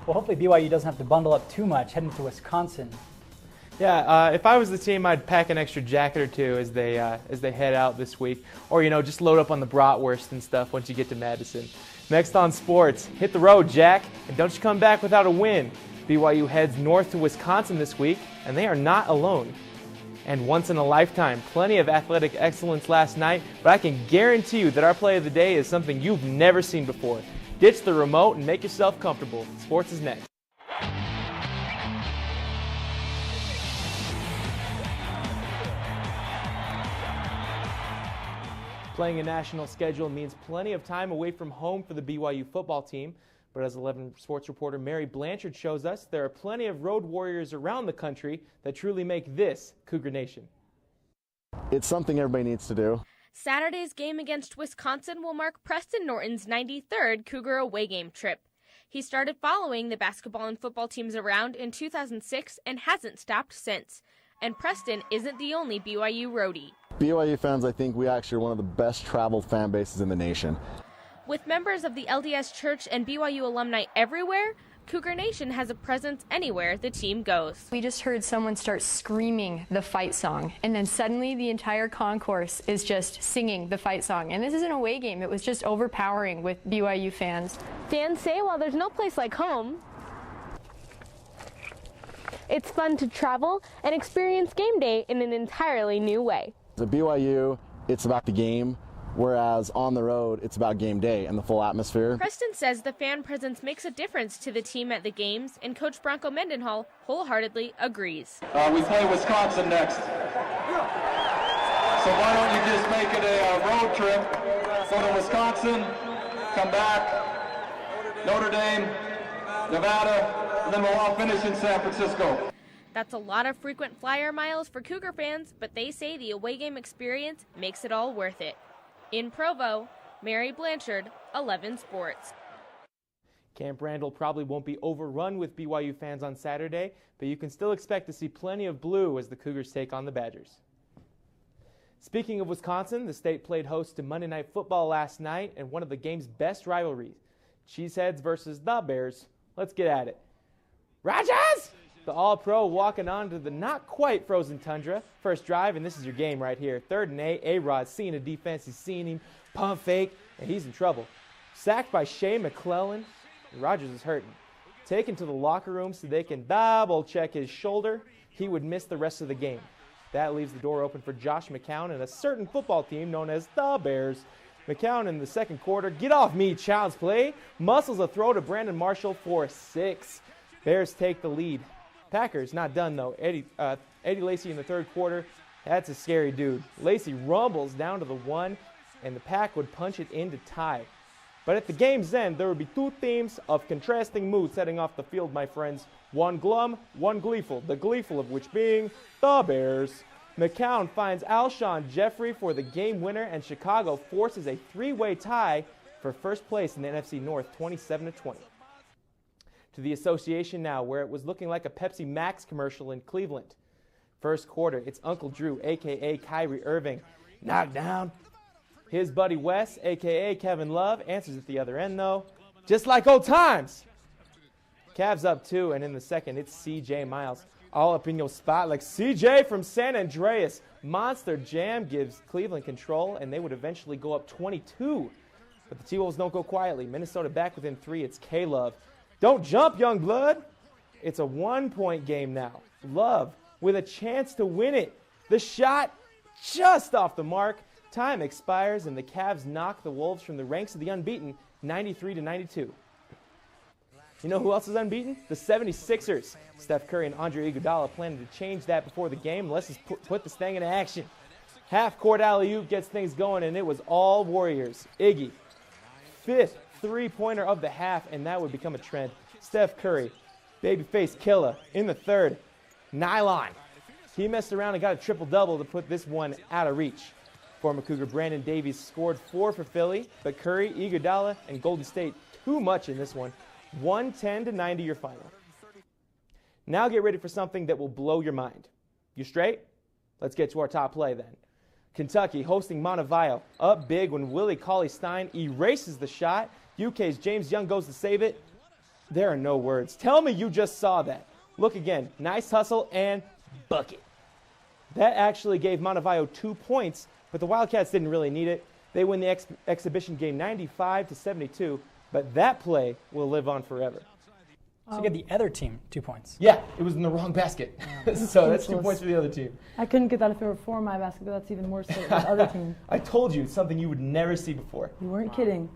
Well, hopefully BYU doesn't have to bundle up too much heading to Wisconsin. Yeah, if I was the team, I'd pack an extra jacket or two as they head out this week, or just load up on the bratwurst and stuff once you get to Madison. Next on sports, hit the road, Jack, and don't you come back without a win. BYU heads north to Wisconsin this week, and they are not alone. And once in a lifetime, plenty of athletic excellence last night, but I can guarantee you that our play of the day is something you've never seen before. Ditch the remote and make yourself comfortable. Sports is next. Playing a national schedule means plenty of time away from home for the BYU football team. But as 11 sports reporter Mary Blanchard shows us, there are plenty of road warriors around the country that truly make this Cougar Nation. It's something everybody needs to do. Saturday's game against Wisconsin will mark Preston Norton's 93rd Cougar away game trip. He started following the basketball and football teams around in 2006 and hasn't stopped since. And Preston isn't the only BYU roadie. BYU fans, I think we actually are one of the best traveled fan bases in the nation. With members of the LDS Church and BYU alumni everywhere, Cougar Nation has a presence anywhere the team goes. We just heard someone start screaming the fight song, and then suddenly the entire concourse is just singing the fight song. And this is an away game. It was just overpowering with BYU fans. Fans say while there's no place like home, it's fun to travel and experience game day in an entirely new way. At BYU, it's about the game, whereas on the road, it's about game day and the full atmosphere. Preston says the fan presence makes a difference to the team at the games, and Coach Bronco Mendenhall wholeheartedly agrees. We play Wisconsin next. So why don't you just make it a road trip, go to Wisconsin, come back, Notre Dame, Nevada, and then we'll all finish in San Francisco. That's a lot of frequent flyer miles for Cougar fans, but they say the away game experience makes it all worth it. In Provo, Mary Blanchard, 11 Sports. Camp Randall probably won't be overrun with BYU fans on Saturday, but you can still expect to see plenty of blue as the Cougars take on the Badgers. Speaking of Wisconsin, the state played host to Monday Night Football last night in one of the game's best rivalries, Cheeseheads versus the Bears. Let's get at it. Rogers! The All-Pro walking onto the not-quite frozen tundra. First drive, and this is your game right here. 3rd and 8, A-Rod seeing a defense. He's seeing him pump fake, and he's in trouble. Sacked by Shea McClellan. Rogers is hurting. Taken to the locker room so they can double-check his shoulder. He would miss the rest of the game. That leaves the door open for Josh McCown and a certain football team known as the Bears. McCown in the second quarter. Get off me, child's play. Muscles a throw to Brandon Marshall for 6. Bears take the lead. Packers not done though. Eddie Lacy in the third quarter. That's a scary dude. Lacy rumbles down to the 1, and the Pack would punch it in to tie. But at the game's end, there would be 2 teams of contrasting moods setting off the field, my friends. One glum, one gleeful. The gleeful of which being the Bears. McCown finds Alshon Jeffrey for the game winner, and Chicago forces a 3-way tie for first place in the NFC North, 27-20. To the association now, where it was looking like a Pepsi Max commercial in Cleveland. First quarter, it's Uncle Drew, a.k.a. Kyrie Irving, knocked down. His buddy Wes, a.k.a. Kevin Love, answers at the other end, though. Just like old times. Cavs up 2, and in the second, it's C.J. Miles. All up in your spot like C.J. from San Andreas. Monster Jam gives Cleveland control, and they would eventually go up 22. But the T-Wolves don't go quietly. Minnesota back within 3. It's K-Love. Don't jump, young blood. It's a 1-point game now. Love with a chance to win it. The shot just off the mark. Time expires, and the Cavs knock the Wolves from the ranks of the unbeaten, 93-92. You know who else is unbeaten? The 76ers. Steph Curry and Andre Iguodala planning to change that before the game. Let's just put this thing into action. Half-court alley-oop gets things going, and it was all Warriors. Iggy, 5th three-pointer of the half, and that would become a trend. Steph Curry, babyface killer in the third. Nylon. He messed around and got a triple-double to put this one out of reach. Former Cougar Brandon Davies scored 4 for Philly, but Curry, Iguodala, and Golden State too much in this one. 110-90 your final. Now get ready for something that will blow your mind. You straight? Let's get to our top play then. Kentucky hosting Montevideo, up big when Willie Cauley-Stein erases the shot. UK's James Young goes to save it. There are no words. Tell me you just saw that. Look again. Nice hustle and bucket. That actually gave Montevideo 2 points, but the Wildcats didn't really need it. They win the exhibition game 95-72, but that play will live on forever. So you get the other team 2 points. Yeah, it was in the wrong basket. So that's 2 points for the other team. I couldn't get that if it were for my basket, but that's even worse for the other team. I told you, it's something you would never see before. You weren't kidding.